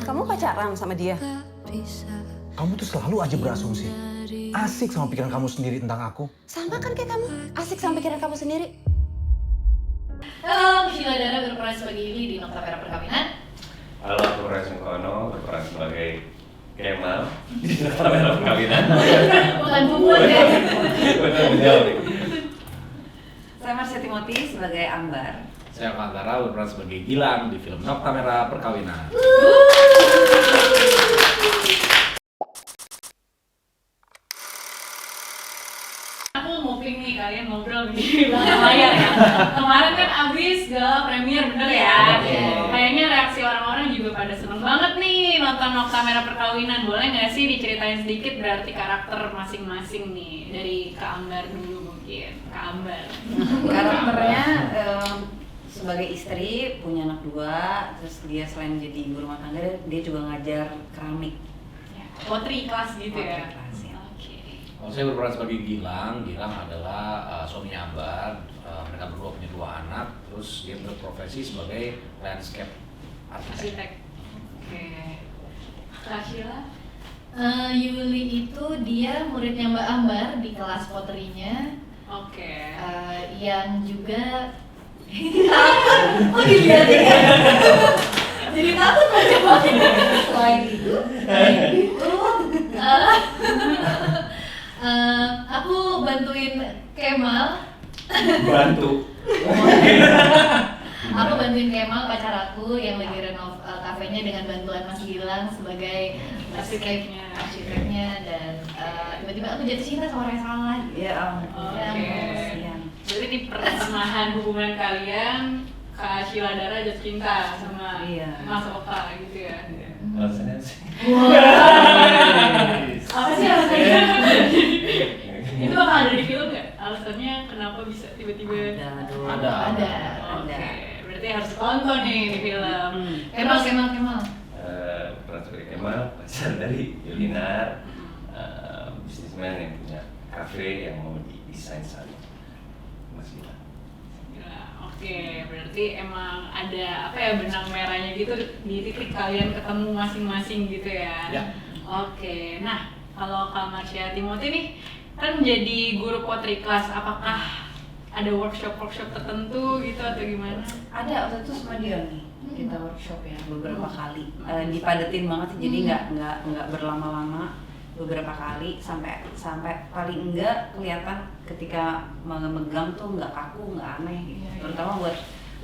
Kamu pacaran sama dia? Kamu tuh selalu aja berasumsi. Asik sama pikiran kamu sendiri tentang aku. Sama kan kayak kamu, asik sama pikiran kamu sendiri. Halo, Sheila Dara berperan sebagai Yuli di Nokta Merah Perkawinan. Halo, aku Reza Kono berperan sebagai Kemal di Nokta Merah Perkawinan. Bukan bubur ya. Betul. Saya Marsha Timothy sebagai Ambar. Saya Kantara berperan sebagai Gilang di film Nokta Merah Perkawinan. Aku nguping nih kalian ngobrol di belakang layar ya. Kemarin kan abis gala premier bener ya. Kayaknya reaksi orang-orang juga pada seneng banget nih nonton Nokta Merah Perkawinan. Boleh nggak sih diceritain sedikit berarti karakter masing-masing nih dari Kak Ambar dulu mungkin. Kak Ambar. Karakternya sebagai istri, punya anak 2, terus dia selain jadi ibu rumah tangga, dia juga ngajar keramik. Ya, potri kelas gitu ya. Potri kelas, ya. Oke. Kalau saya berperan sebagai Gilang adalah suaminya Ambar. Mereka berdua punya 2 anak, terus dia berprofesi sebagai landscape arsitek. Arsitek. Oke. Kak Sheila? Yuli itu dia muridnya Mbak Ambar di kelas poterinya, Oke. yang juga takut, oh dilihatin ya, jadi takut macam selain itu, aku bantuin Kemal, aku bantuin Kemal pacar aku yang lagi renov kafenya dengan bantuan Mas Gilang sebagai arsiteknya dan tiba-tiba aku jatuh cinta sama orang yang salah. Ya Oke. kasihan. Jadi di pertengahan hubungan kalian, Kak Sheila Dara jatuh cinta sama Iya. Mas Oka gitu ya? Alasannya sih. Apa sih alasannya? Itu bakal ada di film nggak? Alasannya kenapa bisa tiba-tiba? Ada. Oke, berarti harus tonton nih di film. Kemal. Berperan sebagai Kemal, pacar dari Yulinar, bisnismen yang punya kafe yang mau didesain sana. Mas Gilang. Ya, oke, berarti emang ada apa ya benang merahnya gitu di titik kalian ketemu masing-masing gitu ya? Ya. Oke, nah kalau Kak Marsha Timothy nih kan menjadi guru potri kelas, apakah ada workshop tertentu gitu atau gimana? Ada waktu itu sama dia nih, kita workshop ya beberapa kali. Dipadetin banget sih, jadi nggak berlama-lama, beberapa kali sampai paling enggak kelihatan ketika memegang tuh nggak kaku, nggak aneh gitu. Iya. Terutama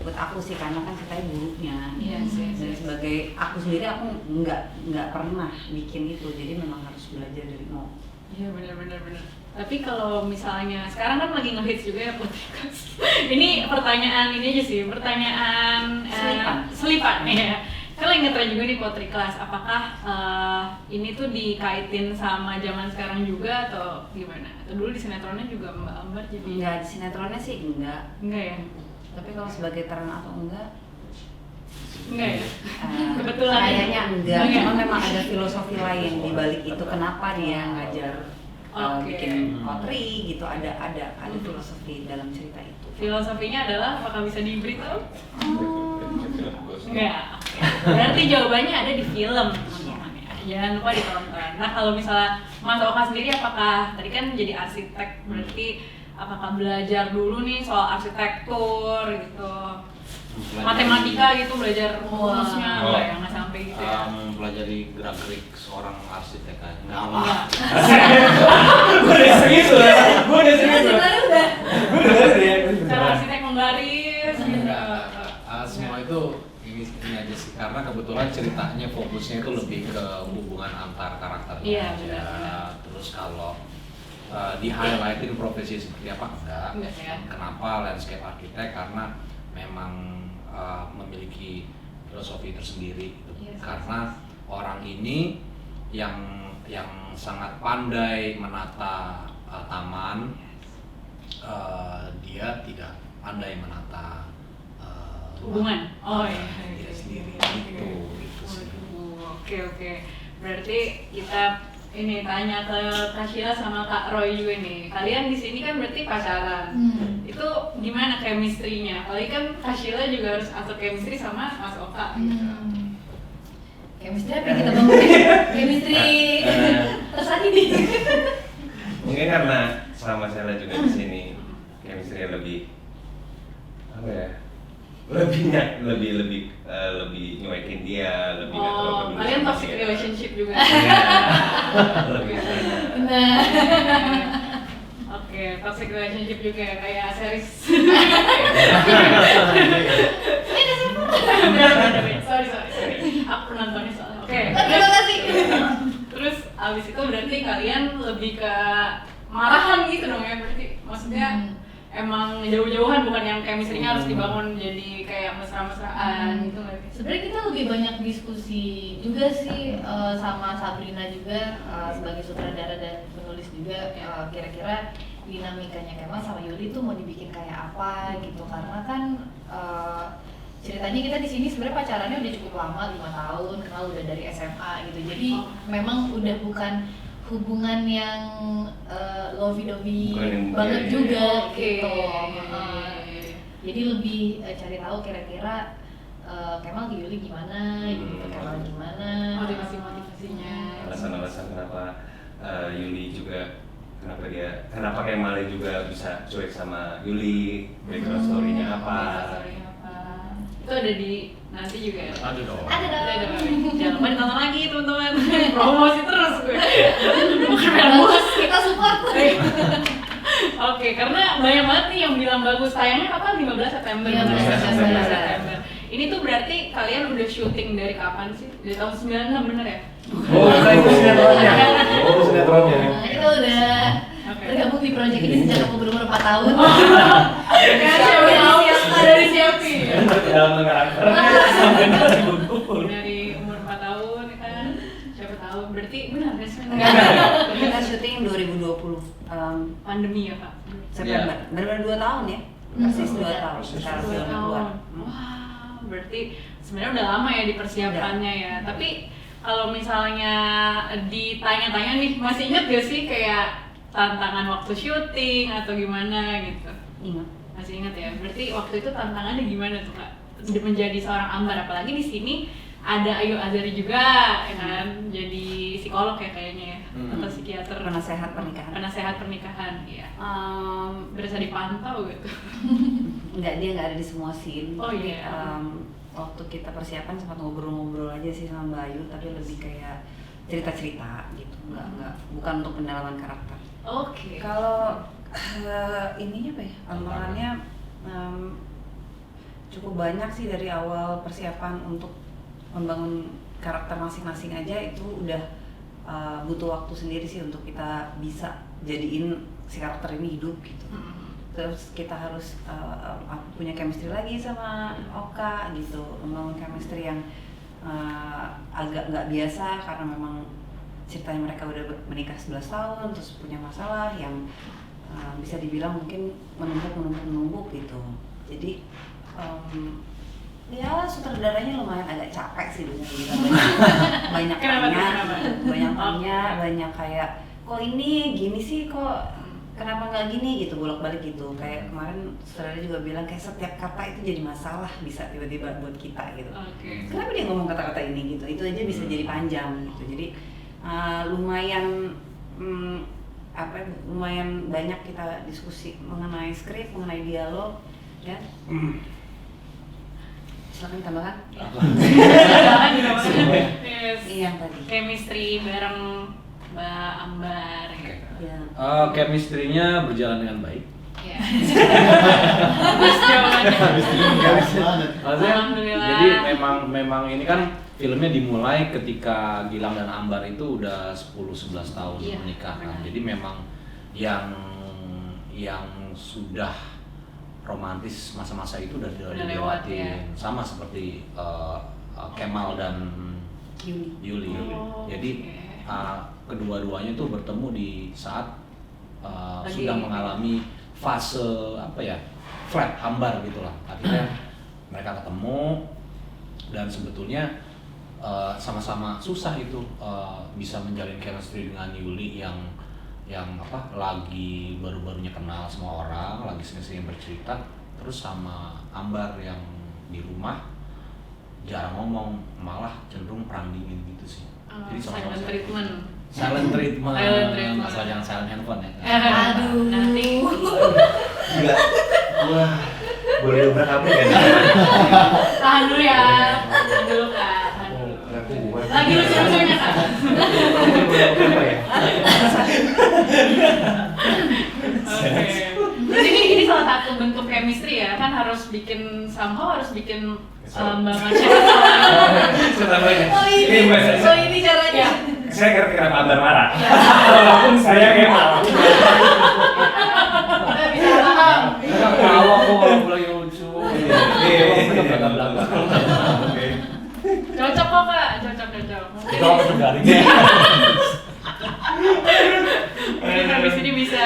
buat aku sih, karena kan ceritanya gurunya. Iya sih. Dan sebagai aku sendiri, aku nggak pernah bikin itu, jadi memang harus belajar dari nol. Iya benar. Tapi kalau misalnya sekarang kan lagi ngehits juga ya potri kelas. Ini pertanyaan ini aja sih, pertanyaan selipan ya. Kan lagi ngetren juga nih potri kelas. Apakah ini tuh dikaitin sama zaman sekarang juga atau gimana? Atau dulu di sinetronnya juga Mbak Ambar jadi? Enggak, di sinetronnya sih enggak. Enggak ya? Tapi kalau sebagai peran atau enggak, Enggak ya? kebetulan kayaknya enggak. Enggak. Cuma memang ada filosofi lain di balik itu. Kenapa dia ngajar Oke. bikin potri gitu? Ada filosofi dalam cerita itu. Filosofinya adalah apakah bisa diberitahu? Enggak. Oke. Berarti jawabannya ada di film. teman-teman ya. Jangan lupa ditonton. Nah kalau misalnya Mas Oka sendiri, apakah tadi kan jadi arsitek, berarti apakah belajar dulu nih soal arsitektur gitu, matematika gitu, belajar rumusnya enggak ya, nggak sampai gitu ya? Mempelajari gerak-gerik seorang arsitek kan. Enggak. Gue udah serius loh. Sebenarnya udah. Cara arsitek menggaris gitu. Semua itu ini aja sih, karena kebetulan ceritanya fokusnya itu lebih ke hubungan antar karakternya Iya, aja. benar. Terus kalau di highlightin profesi seperti apa Enggak ya. Kenapa landscape arsitek? Karena memang memiliki filosofi tersendiri gitu. Yes. Karena orang ini yang sangat pandai menata taman, dia tidak pandai menata Hubungan. Oh iya. dia sendiri gitu sih. Oke. Berarti kita ini tanya ke Kak Sheila sama Kak Roy juga nih. Kalian di sini kan berarti pacaran. Itu gimana chemistry-nya? Apalagi kan Kak Sheila juga harus atur chemistry sama Mas Oka gitu. Chemistry apa yang kita bangun? Chemistry tersaat ini. Mungkin karena sama Sheila juga di sini chemistry lebih apa ya? Lebih nyuekin dia, lebih nggak terlalu peduli kalian sama toxic dia. relationship juga. Iya. Lebih sana. Nah, Oke, toxic relationship juga kayak series. Sorry. Aku penontonnya soalnya. Oke. terima kasih. Terus abis itu berarti kalian lebih ke marahan gitu dong ya, berarti maksudnya emang jauh-jauhan, bukan yang chemistry-nya harus dibangun jadi kayak mesra-mesraan gitu nggak sih? Sebenarnya kita lebih banyak diskusi juga sih sama Sabrina juga sebagai sutradara dan penulis juga, kira-kira dinamikanya Kemal sama Yuli tuh mau dibikin kayak apa gitu, karena kan ceritanya kita di sini sebenarnya pacarannya udah cukup lama, 5 tahun, kenal udah dari SMA gitu, jadi memang udah bukan hubungan yang lovey-dovey Bukan yang- banget iya, juga Oke. gitu. Iya. Jadi lebih cari tahu kira-kira Kemal ke Yuli gimana, Yuli ke Kemal gimana, Motivasinya. Alasan-alasan kenapa Yuli juga kenapa Kemal juga bisa cuek sama Yuli, background story-nya apa. Itu ada di nanti juga ya? Ada dong. Ada dong. Jangan lupa ditonton lagi teman-teman. Promosi terus gue. Bukan main bos. Kita support. Oke, karena banyak banget nih yang bilang bagus. Tayangnya kapan? 15 September. 15 September. Ini tuh berarti kalian udah syuting dari kapan sih? Dari tahun 96 bener ya? Oh, itu sinetronnya. Itu sinetronnya. Nah, kita udah Oke. bergabung di proyek ini sejak aku berumur 4 tahun. Siapa tahu ada disiapin. Dalam karakter sampai 2020. Dari umur 4 tahun kan. Siapa tahu berarti benar ya sih? Kita syuting 2020 Pandemi ya, Kak? September. Benar-benar 2 tahun ya. Persis 2 tahun. Persis Secara 2 film keluar. tahun. Wah, berarti sebenarnya udah lama ya dipersiapannya ya. Tapi kalau misalnya ditanya-tanya nih, masih ingat gak sih kayak tantangan waktu syuting atau gimana gitu? Ingat. Masih ingat ya? Berarti waktu itu tantangannya gimana tuh, Kak? Menjadi seorang Ambar, apalagi di sini ada Ayu Azari juga, ya kan? Jadi psikolog ya kayaknya ya, atau psikiater. Penasehat pernikahan. Penasehat pernikahan, iya. Berasa dipantau gitu. Enggak, dia nggak ada di semua scene. Oh, Tapi, iya. waktu kita persiapan sempat ngobrol-ngobrol aja sih sama Mbak Ayu, tapi lebih kayak cerita-cerita gitu. Enggak, bukan untuk pendalaman karakter. Oke. Kalau ininya apa ya? Tantangannya cukup banyak sih dari awal persiapan untuk membangun karakter masing-masing aja itu udah butuh waktu sendiri sih untuk kita bisa jadiin si karakter ini hidup gitu. Terus kita harus punya chemistry lagi sama Oka gitu, membangun chemistry yang agak nggak biasa karena memang ceritanya mereka udah menikah 11 tahun terus punya masalah yang bisa dibilang mungkin menumpuk gitu. Jadi ya sutradaranya lumayan agak capek sih dengan banyak tanya, banyak kayak kok ini gini sih, kok kenapa nggak gini gitu, bolak-balik gitu. Kayak kemarin sutradara juga bilang kayak setiap kata itu jadi masalah bisa tiba-tiba buat kita gitu. Oke. Kenapa dia ngomong kata-kata ini gitu, itu aja bisa jadi panjang gitu. Jadi lumayan lumayan banyak kita diskusi mengenai skrip, mengenai dialog ya. Silakan tambahkan. Yes. Iya tadi. Chemistry bareng Mbak Ambar. Ya. Chemistry-nya berjalan dengan baik. Ya. Bagus jawabannya. Maksudnya, Alhamdulillah. jadi memang ini kan filmnya dimulai ketika Gilang dan Ambar itu udah 10-11 tahun Iya, menikah kan. benar. Jadi memang yang sudah romantis masa-masa itu udah Udah lewat, dilewatin. ya. Sama seperti Kemal dan Yuli. Oh, Jadi oke. kedua-duanya tuh bertemu di saat Lagi- sudah mengalami fase apa ya, flat, hambar gitulah. Akhirnya mereka ketemu dan sebetulnya sama-sama susah itu bisa menjalin chemistry dengan Yuli yang apa, lagi baru-barunya kenal semua orang, lagi sering-sering bercerita, terus sama Ambar yang di rumah jarang ngomong, malah cenderung perang dingin gitu sih. Jadi sama-sama silent treatment. Silent treatment. Silent treatment. Asal jangan silent handphone ya. Aduh. Nanti Gila. Wah, boleh dobrak kamu kan? tahan dulu ya. Tahan dulu Kak. Tahan dulu. Lagi lucu-lucunya Kak. Apa ya? Oke. Berarti ini salah satu bentuk chemistry ya, kan harus bikin somehow harus bikin Mbak Marsha. Oh ini caranya. Saya ngerti kenapa Ambar marah. Walaupun saya Kemal. Nggak bisa paham. Tawa kok kalau lagi lucu. Cocok kok Kak, cocok. Itu apa sebenarnya? Mungkin habis ini bisa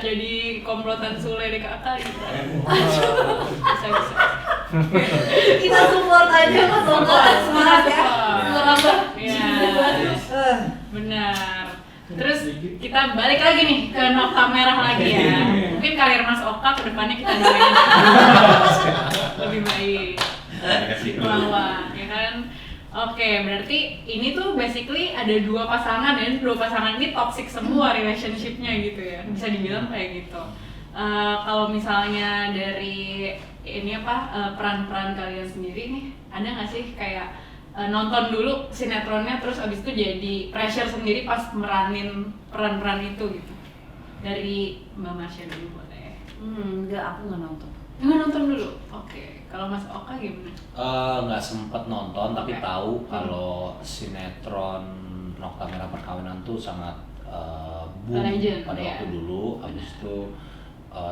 jadi komplotan Sule di kakak gitu. Bisa. Kita support aja Mas Oka. Semangat ya. Semangat. Iya. Benar. Terus kita balik lagi nih ke nokta merah lagi ya. Mungkin karir Mas Oka ke depannya kita doain lebih baik. Pelan-pelan, ya kan? Oke, berarti ini tuh basically ada dua pasangan dan dua pasangan ini toxic semua relationship-nya gitu ya. Bisa dibilang kayak gitu. Kalau misalnya dari ini peran-peran kalian sendiri nih, ada nggak sih kayak nonton dulu sinetronnya terus abis itu jadi pressure sendiri pas meranin peran-peran itu gitu? Dari Mbak Marsha dulu boleh. Enggak, aku nggak nonton. Nggak nonton dulu? Oke. Kalau Mas Oka gimana? Nggak sempet nonton tapi Oke. tahu kalau sinetron Nokta Merah Perkawinan tuh sangat boom Legend, pada ya. waktu dulu. Habis itu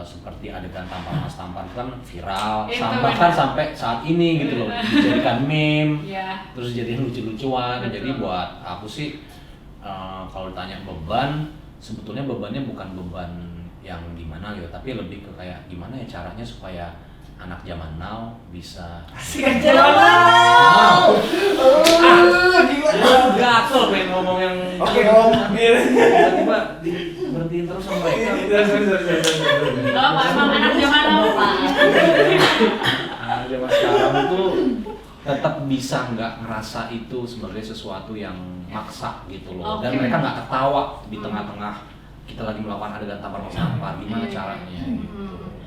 seperti adegan tampar mas tampar kan viral, Itu bahkan benar. sampai saat ini gitu loh dijadikan meme, Ya. terus jadikan lucu-lucuan. Betul. Jadi buat aku sih kalau ditanya beban, sebetulnya bebannya bukan beban yang gimana gitu, tapi lebih ke kayak gimana ya caranya supaya anak zaman now bisa Wow. gatel pengen ngomong yang Oke, Om. tiba-tiba berhentiin terus sama mereka. Gak apa, emang anak zaman now Pak. Anak zaman sekarang itu tetap bisa nggak ngerasa itu sebagai sesuatu yang maksa gitu loh. Dan Oke. mereka nggak ketawa di tengah-tengah kita lagi melakukan adegan tampar-tampar. Gimana Iya. caranya?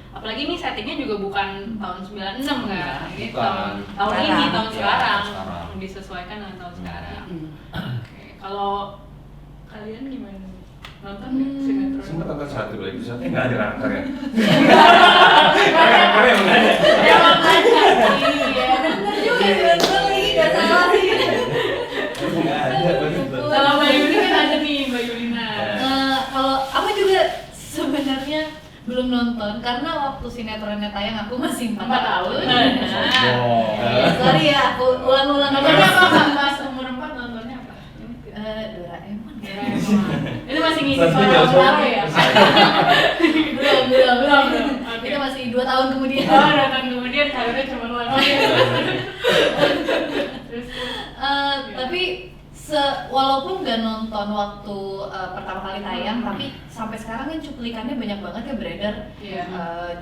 Apalagi ini settingnya juga bukan tahun 96 kan? Ini Bukan. tahun ini, Sekarang. tahun Ya, sekarang. sekarang. Disesuaikan dengan tahun sekarang. Mm. Oke, kalau kalian gimana? Nonton nggak sinetron? Sempat nonton 1, 2 episode, nggak ada karakternya. Karakternya emang nggak ada. Ya makanya iya. Bener juga sih, betul lagi nggak salah sih. Nggak ada, bener. Kalau Mbak Yuli kan ada nih, Mbak Yulina. Kalau aku juga sebenarnya belum nonton karena waktu sinetronnya tayang aku masih 4 4 tahun. tahun. Sorry ya, aku ulang-ulang. Nontonnya apa Kak? Pas umur 4 nontonnya apa? Doraemon. Itu masih ngisi Tapi suara jauh Otaro ya? Belum. Oke. Itu masih 2 tahun kemudian. Oh, datang kemudian karirnya cuma luar. Terus Tapi walaupun nggak nonton waktu pertama kali tayang, tapi sampai sekarang kan cuplikannya banyak banget ya beredar. Iya.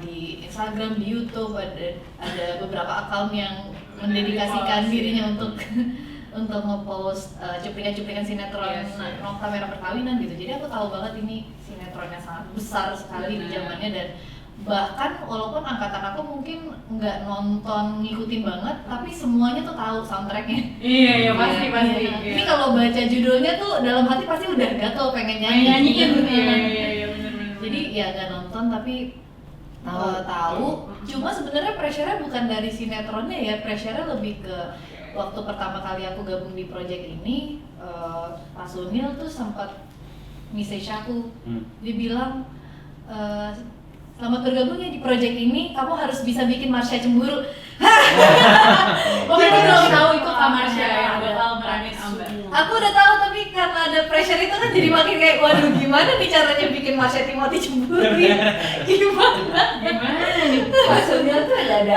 Di Instagram, di YouTube ada beberapa akun yang mendedikasikan Repost, dirinya ya. untuk untuk nge-post cuplikan-cuplikan sinetron Yes, yes. Nokta Merah Perkawinan gitu. Jadi aku tahu banget ini sinetronnya sangat besar sekali di Benar. zamannya, dan bahkan walaupun angkatan aku mungkin nggak nonton ngikutin banget, tapi semuanya tuh tahu soundtracknya. Iya, iya pasti Iya, pasti. iya. Iya. Ini kalau baca judulnya tuh dalam hati pasti udah gatel pengen Main nyanyiin. nyanyi. Iya, benar. Jadi ya nggak nonton tapi tahu. Cuma sebenarnya pressure-nya bukan dari sinetronnya ya, pressure-nya lebih ke waktu pertama kali aku gabung di project ini, Pak Sunil tuh sempat message aku. Dia bilang, selamat bergabung ya di project ini, kamu harus bisa bikin Marsha cemburu. Oh, kita belum tahu itu Kak Marsha yang bakal meranin Ambar. Aku udah tahu, tapi karena ada pressure itu kan jadi makin kayak, waduh gimana nih caranya bikin Marsha Timothy cemburu ya? Gimana? Gimana nih? Maksudnya tuh ada aja.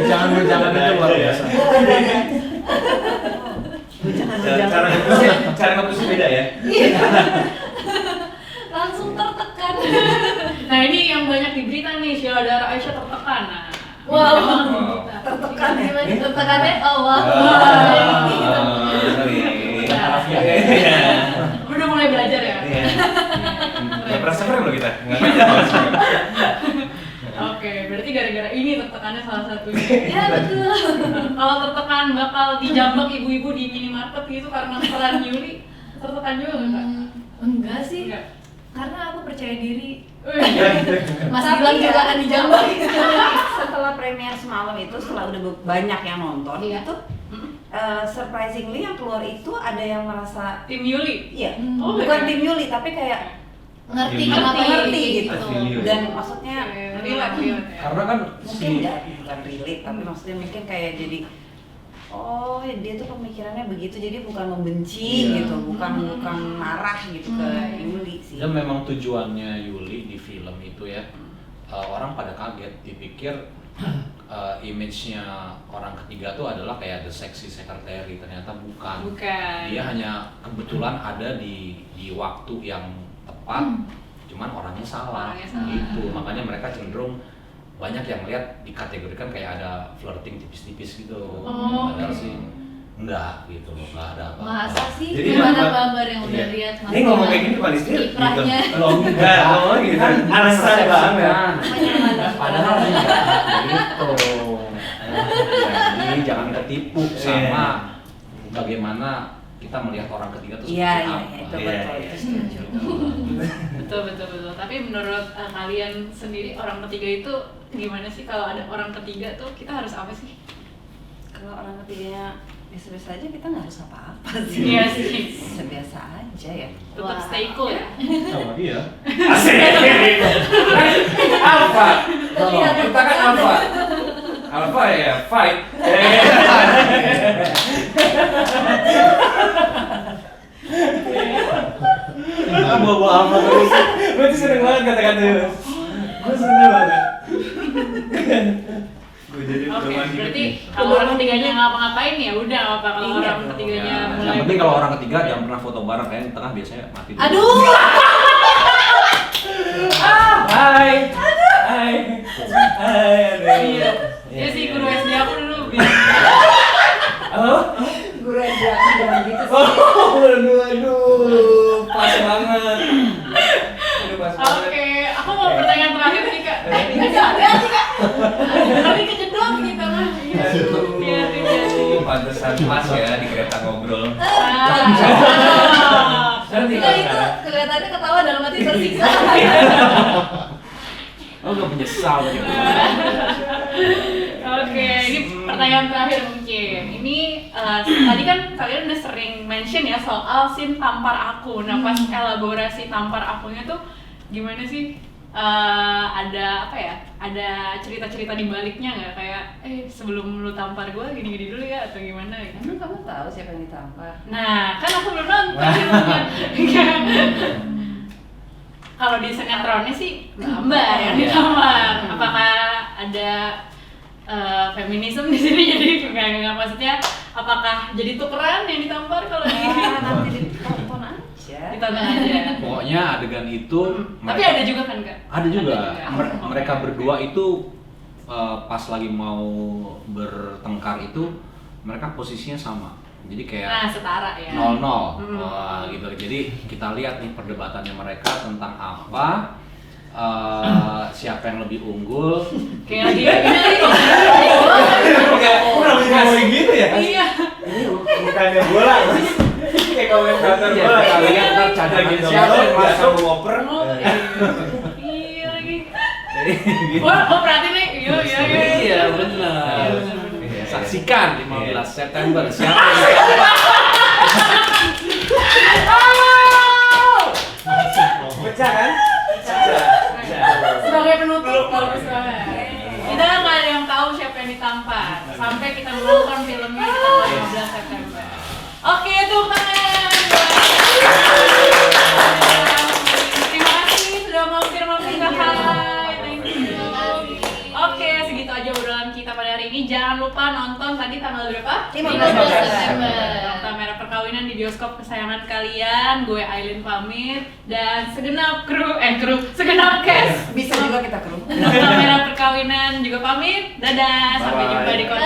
Jangan itu luar biasa. Cara ngapus beda ya. Langsung tertekan. Nah ini yang banyak di berita nih, Sheila Dara Aisyah tertekan. Nah, Wow. Oh. Gimana tertekannya? Oh wow. Udah mulai belajar ya? Nggak pernah sekarang loh kita. Nggak pernah. Oke, berarti gara-gara ini tertekannya salah satunya. Ya betul. Kalau tertekan bakal dijambak ibu-ibu di minimarket gitu karena peran Yuli, tertekan juga nggak? Enggak sih. Enggak. Karena aku percaya diri. Mas Tapi Gilang juga ya, akan dijambak. setelah premier semalam itu, setelah udah banyak yang nonton, Iya. itu surprisingly yang keluar itu ada yang merasa Tim Yuli. iya, Oh, bukan iya. tim Yuli tapi kayak Ngerti Ngerti, kenapa ngerti gitu. gitu. dan maksudnya Relate ya. Karena kan mungkin nggak bukan relate tapi maksudnya mungkin kayak jadi oh ya dia tuh pemikirannya begitu jadi bukan membenci Iya. gitu bukan marah gitu ke Yuli sih. dan memang tujuannya Yuli di film itu ya, orang pada kaget dipikir image-nya orang ketiga tuh adalah kayak the sexy secretary, ternyata bukan. Bukan. Dia hanya kebetulan ada di waktu yang tepat, cuman orangnya salah, Orangnya salah. gitu. Makanya mereka cenderung banyak yang lihat dikategorikan kayak ada flirting tipis-tipis gitu. Oh, Padahal oke. sih enggak gitu loh, enggak ada apa-apa. Masa sih? Jadi Gimana Mbak- Bambar yang udah Iya. lihat Mas Dia ngomong Gilang? kayak gini paling setia Kiprahnya. gitu. Lo enggak, ngomong gitu. Alasan banget. Padahal enggak gitu. Jadi jangan ketipu sama bagaimana kita melihat orang ketiga itu Iya seperti iya apa. iya, itu Iya, betul iya. itu setuju. Betul. Tapi menurut kalian sendiri orang ketiga itu gimana sih kalau ada orang ketiga tuh kita harus apa sih? Kalau orang ketiganya biasa-biasa aja kita nggak harus apa-apa sih. Iya sih. Biasa-biasa aja ya. Tetap stay cool ya. Sama dia. Asik. Alpha. Kita kan alpha. Alpha ya fight. Bawa apa terus? Gue tuh seneng banget kata-kata itu. Gue seneng banget. Gue jadi Oke, pedoman hidup berarti nih. kalau orang ketiganya ngapa-ngapain ya udah apa kalau Iya, orang ketiganya ya. mulai Yang penting kalau orang ketiga jangan pernah foto bareng, kayak di tengah biasanya mati. dulu. Aduh. Hai. Hai. Hai. Iya. Dia sih guru SD aku dulu. Halo? Guru aja aku jangan gitu sih. Aduh, pas banget. Aduh, pas banget. Oke, aku mau pertanyaan terakhir nih kak. Tapi kejedot kita mah. Iya. Aduh, pantesan pas ya di kereta ngobrol. Ah. Enggak itu kelihatannya ketawa dalam hati tersiksa. Oh nggak menyesal gitu. Oke, ini pertanyaan terakhir mungkin. Ini tadi kan kalian udah sering mention ya soal scene tampar aku. Nah pas elaborasi tampar akunya tuh gimana sih? Ada apa ya? Ada cerita-cerita di baliknya nggak? Kayak sebelum lu tampar gue gini-gini dulu ya atau gimana? Gitu. Emang kamu tahu siapa yang ditampar? Nah kan aku belum nonton filmnya. Kalau di sinetronnya sih Mbak yang ditampar. Apakah ada feminisme di sini jadi nggak maksudnya apakah jadi tukeran yang ditampar kalau di Ya, nanti ditonton aja. ditonton aja. Pokoknya adegan itu Tapi ada juga kan kak? Ada juga. Ada juga. Mereka berdua itu pas lagi mau bertengkar itu mereka posisinya sama. Jadi kayak Nah setara ya. 0-0. Hmm. Wah, gitu. Jadi kita lihat nih perdebatannya mereka tentang apa. Siapa yang lebih unggul? Kayak lagi ini. Ngomong gitu ya? Iya. Ini bukannya bola, Mas. Kayak komentator Iya, bola. kalian ntar cadangan Lagi siapa yang masuk masuk? ngoper. Iya lagi. Gitu. Oh berarti nih. Iya. benar. Iya. Saksikan 15 September siapa yang Pecah kan? Sebagai penutup kalau misalnya kita nggak ada yang tahu siapa yang ditampar sampai kita menonton filmnya di tanggal 15 September. Oke, tepuk tangan. Terima kasih sudah mampir-mampir ke Hai. Thank you. Oke, segitu aja obrolan kita pada hari ini. Jangan lupa nonton tadi tanggal berapa? 15 September. Nota Merah Perkawinan di bioskop kesayangan kalian. Gue Aileen pamit dan segenap segenap cast. Bisa juga kita kru. Nota Merah Perkawinan juga pamit. Dadah, sampai Bye-bye. jumpa di konten